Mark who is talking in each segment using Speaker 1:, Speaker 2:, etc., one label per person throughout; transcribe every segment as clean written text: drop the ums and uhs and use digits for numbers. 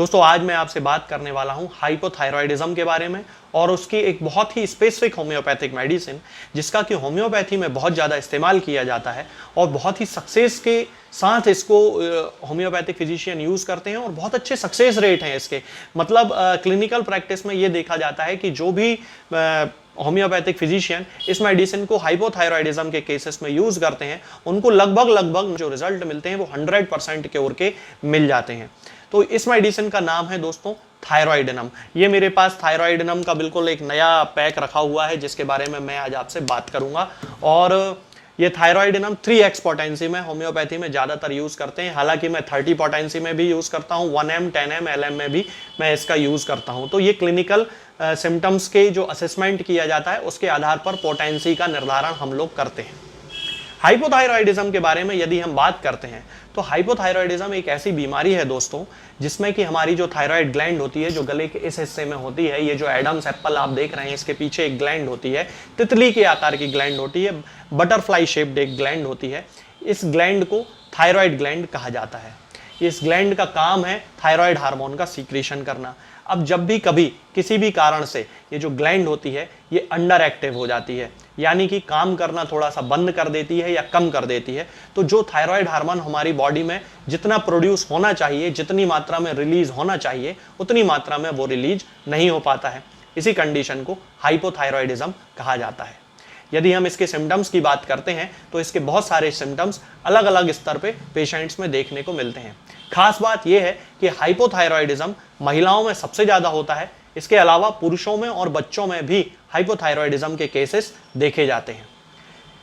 Speaker 1: दोस्तों आज मैं आपसे बात करने वाला हूं हाइपोथायरॉयडिज्म के बारे में और उसकी एक बहुत ही स्पेसिफिक होम्योपैथिक मेडिसिन जिसका कि होम्योपैथी में बहुत ज़्यादा इस्तेमाल किया जाता है और बहुत ही सक्सेस के साथ इसको होम्योपैथिक फिजिशियन यूज़ करते हैं और बहुत अच्छे सक्सेस रेट हैं इसके। मतलब क्लिनिकल प्रैक्टिस में ये देखा जाता है कि जो भी होम्योपैथिक फिजिशियन इस मेडिसिन को हाइपोथायरॉयडिज्म के केसेस में यूज़ करते हैं उनको लगभग जो रिजल्ट मिलते हैं वो 100% क्योर के मिल जाते हैं। तो इस मेडिसिन का नाम है दोस्तों थायरॉयडिनम। ये मेरे पास थायरॉयडिनम का बिल्कुल एक नया पैक रखा हुआ है जिसके बारे में मैं आज आपसे बात करूंगा। और ये थायरॉयडिनम 3x पोटेंसी में होम्योपैथी में ज़्यादातर यूज़ करते हैं, हालांकि मैं 30 पोटेंसी में भी यूज़ करता हूँ, 1m 10m LM में भी मैं इसका यूज़ करता हूँ। तो ये क्लिनिकल सिम्टम्स के जो असेसमेंट किया जाता है उसके आधार पर पोटेंसी का निर्धारण हम लोग करते हैं। हाइपोथायरॉयडिज्म के बारे में यदि हम बात करते हैं तो हाइपोथायरॉयडिज्म एक ऐसी बीमारी है दोस्तों जिसमें कि हमारी जो थायराइड ग्लैंड होती है जो गले के इस हिस्से में होती है, ये जो एडम्स एप्पल आप देख रहे हैं इसके पीछे एक ग्लैंड होती है, तितली के आकार की ग्लैंड होती है, बटरफ्लाई शेप्ड एक ग्लैंड होती है। इस ग्लैंड को थायराइड ग्लैंड कहा जाता है। इस ग्लैंड का काम है थायराइड हार्मोन का सीक्रेशन करना। अब जब भी कभी किसी भी कारण से ये जो ग्लैंड होती है ये अंडर एक्टिव हो जाती है, यानी कि काम करना थोड़ा सा बंद कर देती है या कम कर देती है, तो जो थायराइड हार्मोन हमारी बॉडी में जितना प्रोड्यूस होना चाहिए, जितनी मात्रा में रिलीज होना चाहिए, उतनी मात्रा में वो रिलीज नहीं हो पाता है। इसी कंडीशन को हाइपोथायरॉयडिज्म कहा जाता है। यदि हम इसके सिम्टम्स की बात करते हैं तो इसके बहुत सारे सिम्टम्स अलग अलग स्तर पे पेशेंट्स में देखने को मिलते हैं। खास बात यह है कि हाइपोथायरॉयडिज्म महिलाओं में सबसे ज़्यादा होता है। इसके अलावा पुरुषों में और बच्चों में भी हाइपोथायरॉयडिज्म के केसेस देखे जाते हैं।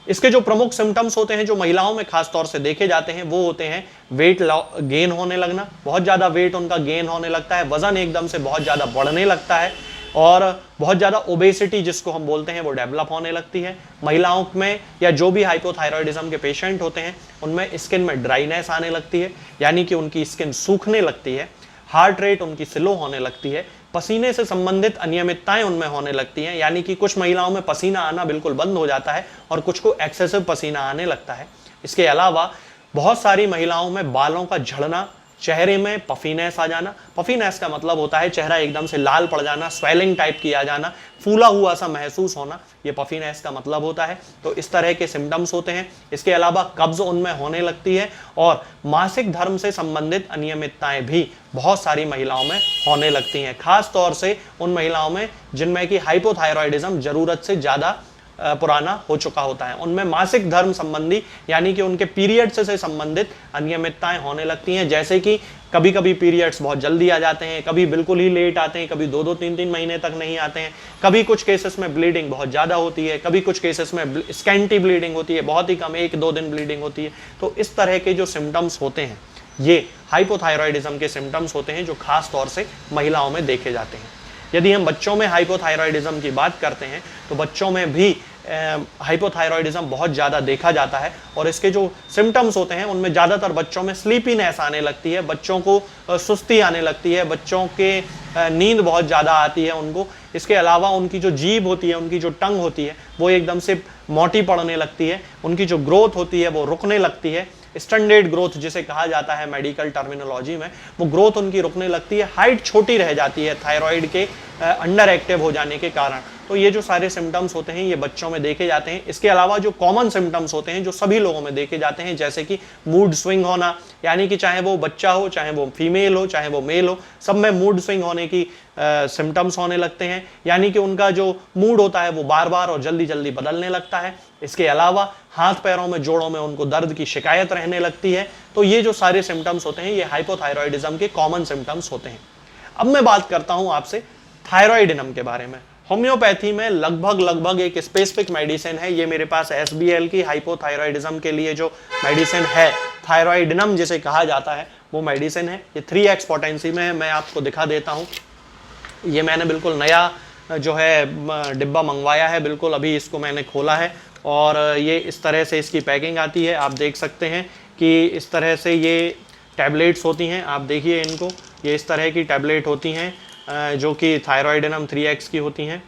Speaker 1: इसके जो प्रमुख सिम्टम्स होते हैं जो महिलाओं में खास तौर से देखे जाते हैं वो होते हैं वेट गेन होने लगना, बहुत ज़्यादा वेट उनका गेन होने लगता है, वजन एकदम से बहुत ज़्यादा बढ़ने लगता है और बहुत ज़्यादा ओबेसिटी जिसको हम बोलते हैं वो डेवलप होने लगती है। महिलाओं में या जो भी हाइपोथायरॉयडिज्म के पेशेंट होते हैं उनमें स्किन में ड्राइनेस आने लगती है, यानी कि उनकी स्किन सूखने लगती है, हार्ट रेट उनकी स्लो होने लगती है, पसीने से संबंधित अनियमितताएं उनमें होने लगती हैं, यानी कि कुछ महिलाओं में पसीना आना बिल्कुल बंद हो जाता है और कुछ को एक्सेसिव पसीना आने लगता है। इसके अलावा बहुत सारी महिलाओं में बालों का झड़ना, चेहरे में पफीनेस आ जाना। पफीनेस का मतलब होता है चेहरा एकदम से लाल पड़ जाना, स्वेलिंग टाइप की आ जाना, फूला हुआ सा महसूस होना, ये पफीनेस का मतलब होता है। तो इस तरह के सिम्टम्स होते हैं। इसके अलावा कब्ज उनमें होने लगती है और मासिक धर्म से संबंधित अनियमितताएं भी बहुत सारी महिलाओं में होने लगती हैं, खास तौर से उन महिलाओं में जिनमें कि हाइपोथायरॉयडिज्म जरूरत से ज़्यादा पुराना हो चुका होता है। उनमें मासिक धर्म संबंधी यानी कि उनके पीरियड्स से संबंधित अनियमितताएं होने लगती हैं, जैसे कि कभी कभी पीरियड्स बहुत जल्दी आ जाते हैं, कभी बिल्कुल ही लेट आते हैं, कभी 2-2 3-3 महीने तक नहीं आते हैं, कभी कुछ केसेस में ब्लीडिंग बहुत ज़्यादा होती है, कभी कुछ केसेस में स्कैंटी ब्लीडिंग होती है, बहुत ही कम 1-2 दिन ब्लीडिंग होती है। तो इस तरह के जो सिम्टम्स होते हैं ये हाइपोथायरॉयडिज्म के सिम्टम्स होते हैं जो खास तौर से महिलाओं में देखे जाते हैं। यदि हम बच्चों में हाइपोथायरॉयडिज्म की बात करते हैं तो बच्चों में भी हाइपोथायरॉयडिज्म बहुत ज़्यादा देखा जाता है और इसके जो सिम्टम्स होते हैं उनमें ज़्यादातर बच्चों में स्लीपीनेस आने लगती है, बच्चों को सुस्ती आने लगती है, बच्चों के नींद बहुत ज़्यादा आती है उनको। इसके अलावा उनकी जो जीभ होती है, उनकी जो टंग होती है वो एकदम से मोटी पड़ने लगती है, उनकी जो ग्रोथ होती है वो रुकने लगती है, स्टैंडर्ड ग्रोथ जिसे कहा जाता है मेडिकल टर्मिनोलॉजी में, वो ग्रोथ उनकी रुकने लगती है, हाइट छोटी रह जाती है थायराइड के अंडर एक्टिव हो जाने के कारण। तो ये जो सारे सिम्टम्स होते हैं ये बच्चों में देखे जाते हैं। इसके अलावा जो कॉमन सिम्टम्स होते हैं जो सभी लोगों में देखे जाते हैं, जैसे कि मूड स्विंग होना, यानी कि चाहे वो बच्चा हो, चाहे वो फीमेल हो, चाहे वो मेल हो, सब में मूड स्विंग होने की सिम्टम्स होने लगते हैं, यानी कि उनका जो मूड होता है वो बार बार और जल्दी जल्दी बदलने लगता है। इसके अलावा हाथ पैरों में, जोड़ों में उनको दर्द की शिकायत रहने लगती है। तो ये जो सारे सिम्टम्स होते हैं ये हाइपोथायरॉयडिज्म के कॉमन सिम्टम्स होते हैं। अब मैं बात करता हूं आपसे थायरॉयडिनम के बारे में। होम्योपैथी में लगभग एक स्पेसिफिक मेडिसिन है, ये मेरे पास SBL की हाइपोथायरॉयडिज्म के लिए जो मेडिसिन है, थायरॉयडिनम जिसे कहा जाता है, वो मेडिसिन है। ये 3x पोटेंसी में है, मैं आपको दिखा देता हूँ। ये मैंने बिल्कुल नया जो है डिब्बा मंगवाया है, बिल्कुल अभी इसको मैंने खोला है और ये इस तरह से इसकी पैकिंग आती है। आप देख सकते हैं कि इस तरह से ये टैबलेट्स होती हैं, आप देखिए इनको, ये इस तरह की टैबलेट होती हैं जो कि थायरॉयडिनम 3x की होती हैं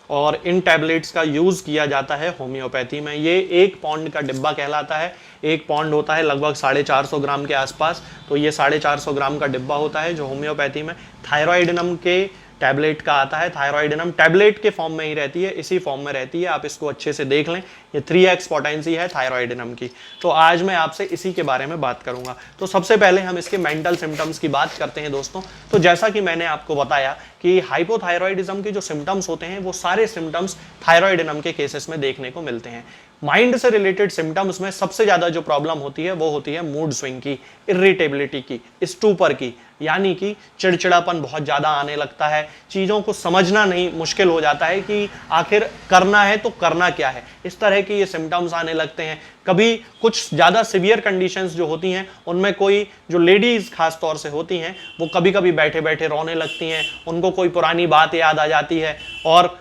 Speaker 1: और इन टैबलेट्स का यूज़ किया जाता है होम्योपैथी में। ये 1 पाउंड का डिब्बा कहलाता है। 1 पाउंड होता है लगभग 450 ग्राम के आसपास। तो ये 450 ग्राम का डिब्बा होता है जो होम्योपैथी में थायराइडिनम के टैबलेट का आता है। थायराइडिनम टैबलेट के फॉर्म में ही रहती है, इसी फॉर्म में रहती है, आप इसको अच्छे से देख लें। ये 3x पोटेंसी है थायराइडिनम की। तो आज मैं आपसे इसी के बारे में बात करूंगा। तो सबसे पहले हम इसके मेंटल सिम्टम्स की बात करते हैं दोस्तों। तो जैसा कि मैंने आपको बताया कि हाइपोथायरॉयडिज्म के जो सिम्टम्स होते हैं वो सारे सिम्टम्स थायराइडिनम के केसेस में देखने को मिलते हैं। माइंड से रिलेटेड सिम्टम्स में सबसे ज्यादा जो प्रॉब्लम होती है वो होती है मूड स्विंग की, इरिटेबिलिटी की, स्टूपर की, यानी कि चिड़चिड़ापन बहुत ज्यादा आने लगता है, चीजों को समझना नहीं मुश्किल हो जाता है कि आखिर करना है तो करना क्या है, इस तरह के ये सिम्टम्स आने लगते हैं। कभी कुछ ज्यादा सिवियर कंडीशंस जो होती हैं उनमें कोई जो लेडीज खास तौर से होती हैं वो कभी कभी बैठे बैठे रोने लगती हैं, उनको कोई पुरानी बात याद आ जाती है और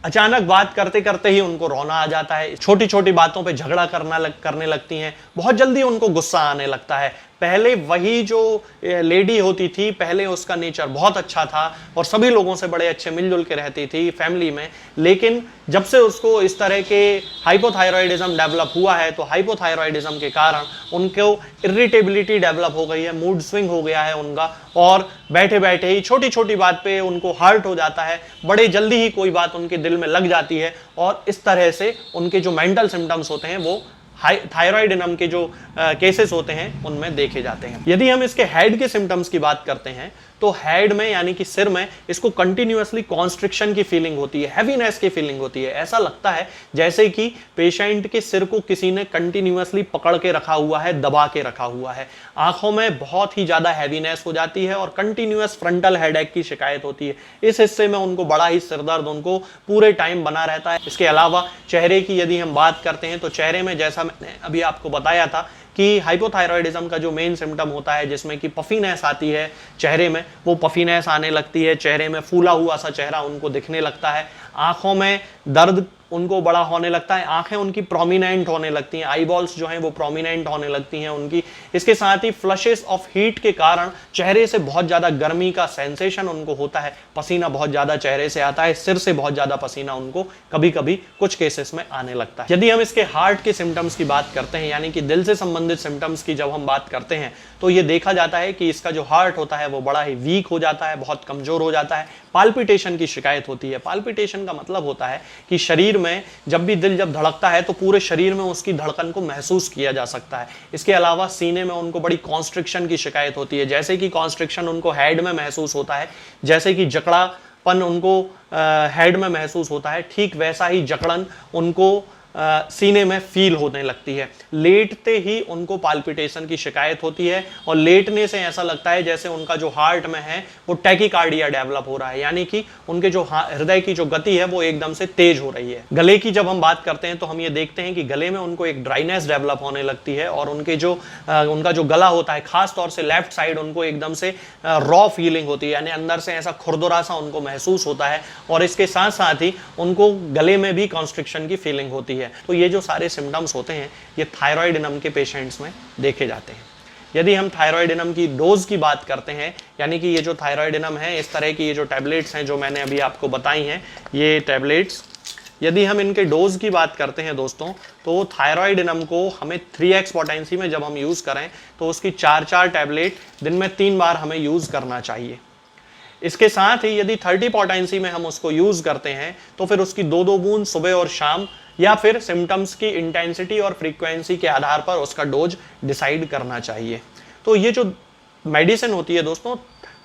Speaker 1: अचानक बात करते करते ही उनको रोना आ जाता है। छोटी छोटी बातों पे झगड़ा करने लगती हैं, बहुत जल्दी उनको गुस्सा आने लगता है। पहले वही जो लेडी होती थी, पहले उसका नेचर बहुत अच्छा था और सभी लोगों से बड़े अच्छे मिलजुल के रहती थी फैमिली में, लेकिन जब से उसको इस तरह के हाइपोथायरॉयडिज्म डेवलप हुआ है तो हाइपोथायरॉयडिज्म के कारण उनको इरिटेबिलिटी डेवलप हो गई है, मूड स्विंग हो गया है उनका, और बैठे बैठे ही छोटी छोटी बात पे उनको हर्ट हो जाता है, बड़े जल्दी ही कोई बात उनके दिल में लग जाती है और इस तरह से उनके जो मेंटल सिम्टम्स होते हैं वो थायराइडिनम के जो केसेस होते हैं उनमें देखे जाते हैं। यदि हम इसके हेड के सिम्टम्स की बात करते हैं तो हेड में यानी कि सिर में इसको कंटिन्यूअसली कॉन्स्ट्रिक्शन की फीलिंग होती है, हैवीनेस की फीलिंग होती है। ऐसा लगता है जैसे कि पेशेंट के सिर को किसी ने कंटिन्यूअसली पकड़ के रखा हुआ है, दबा के रखा हुआ है। आंखों में बहुत ही ज्यादा हैवीनेस हो जाती है और कंटिन्यूअस फ्रंटल हेडेक की शिकायत होती है। इस हिस्से में उनको बड़ा ही सिरदर्द उनको पूरे टाइम बना रहता है। इसके अलावा चेहरे की यदि हम बात करते हैं तो चेहरे में, जैसा मैंने अभी आपको बताया था कि हाइपोथायरॉयडिज्म का जो मेन सिम्टम होता है जिसमें कि पफीनेस आती है चेहरे में, वो पफीनेस आने लगती है, चेहरे में फूला हुआ सा चेहरा उनको दिखने लगता है, आंखों में दर्द उनको बड़ा होने लगता है, आंखें उनकी प्रोमिनेंट होने लगती हैं, आईबॉल्स जो हैं वो प्रोमिनेंट होने लगती हैं उनकी। इसके साथ ही फ्लशेस ऑफ हीट के कारण चेहरे से बहुत ज्यादा गर्मी का सेंसेशन उनको होता है, पसीना बहुत ज्यादा चेहरे से आता है, सिर से बहुत ज्यादा पसीना उनको कभी कभी कुछ केसेस में आने लगता है। यदि हम इसके हार्ट के सिम्टम्स की बात करते हैं यानी कि दिल से संबंधित सिम्टम्स की जब हम बात करते हैं तो ये देखा जाता है कि इसका जो हार्ट होता है वो बड़ा ही वीक हो जाता है, बहुत कमजोर हो जाता है, पाल्पिटेशन की शिकायत होती है। पाल्पिटेशन का मतलब होता है कि शरीर में जब भी दिल जब धड़कता है तो पूरे शरीर में उसकी धड़कन को महसूस किया जा सकता है। इसके अलावा सीने में उनको बड़ी कॉन्स्ट्रिक्शन की शिकायत होती है, जैसे कि कॉन्स्ट्रिक्शन उनको हेड में महसूस होता है, जैसे कि जकड़ापन उनको हेड में महसूस होता है, ठीक वैसा ही जकड़न उनको सीने में फील होने लगती है। लेटते ही उनको पाल्पिटेशन की शिकायत होती है और लेटने से ऐसा लगता है जैसे उनका जो हार्ट में है वो टैकीकार्डिया डेवलप हो रहा है, यानी कि उनके जो हृदय की जो गति है वो एकदम से तेज हो रही है। गले की जब हम बात करते हैं तो हम ये देखते हैं कि गले में उनको एक ड्राइनेस डेवलप होने लगती है और उनके जो उनका जो गला होता है खास तौर से लेफ्ट साइड उनको एकदम से रॉ फीलिंग होती है, यानी अंदर से ऐसा खुरदुरा सा उनको महसूस होता है और इसके साथ साथ ही उनको गले में भी कॉन्स्ट्रिक्शन की फीलिंग होती है। तो ये जो सारे सिम्टम्स होते हैं ये थायराइडिनम के पेशेंट्स में देखे जाते हैं। यदि हम थायराइडिनम की डोज की बात करते हैं यानी कि ये जो थायराइडिनम है, इस तरह की ये जो टैबलेट्स हैं जो मैंने अभी आपको बताई हैं, ये टैबलेट्स यदि हम इनके डोज की बात करते हैं दोस्तों तो थायराइडिनम को हमें 3x पोटेंसी में जब हम यूज़ करें तो उसकी 4-4 टैबलेट दिन में 3 बार हमें यूज़ करना चाहिए। इसके साथ ही यदि 30 पोटेंसी में हम उसको यूज़ करते हैं तो फिर उसकी 2-2 बूंद सुबह और शाम या फिर सिम्टम्स की इंटेंसिटी और फ्रीक्वेंसी के आधार पर उसका डोज डिसाइड करना चाहिए। तो ये जो मेडिसिन होती है दोस्तों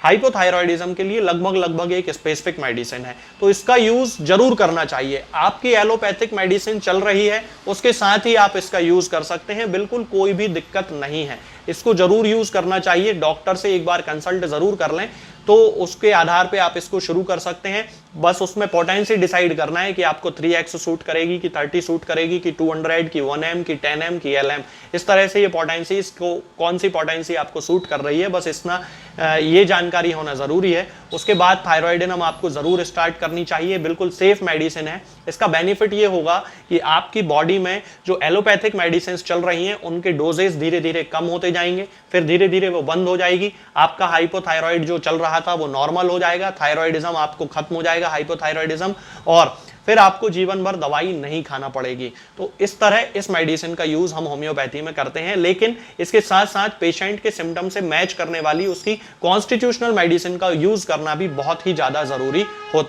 Speaker 1: हाइपोथायरॉयडिज्म के लिए लगभग एक स्पेसिफिक मेडिसिन है, तो इसका यूज जरूर करना चाहिए। आपकी एलोपैथिक मेडिसिन चल रही है उसके साथ ही आप इसका यूज कर सकते हैं, बिल्कुल कोई भी दिक्कत नहीं है, इसको जरूर यूज करना चाहिए। डॉक्टर से एक बार कंसल्ट जरूर कर लें तो उसके आधार पे आप इसको शुरू कर सकते हैं। बस उसमें पोटेंसी डिसाइड करना है कि आपको 3x सूट करेगी कि 30 सूट करेगी कि 200 की 1m की 10m की LM, इस तरह से ये पोटेंसी को कौन सी पोटेंसी आपको सूट कर रही है, बस इतना ये जानकारी होना ज़रूरी है। उसके बाद थायराइडिनम आपको ज़रूर स्टार्ट करनी चाहिए, बिल्कुल सेफ मेडिसिन है। इसका बेनिफिट ये होगा कि आपकी बॉडी में जो एलोपैथिक मेडिसिन चल रही हैं उनके डोजेस धीरे धीरे कम होते जाएंगे, फिर धीरे धीरे वो बंद हो जाएगी, आपका हाइपोथायरॉइड जो चल रहा था वो नॉर्मल हो जाएगा, थायराइडिज्म आपको खत्म हो जाएगा हाइपोथायरॉइडिज्म, और फिर आपको जीवन भर दवाई नहीं खाना पड़ेगी। तो इस तरह इस मेडिसिन का यूज हम होम्योपैथी में करते हैं, लेकिन इसके साथ साथ पेशेंट के सिम्टम से मैच करने वाली उसकी कॉन्स्टिट्यूशनल मेडिसिन का यूज करना भी बहुत ही ज्यादा जरूरी होता है।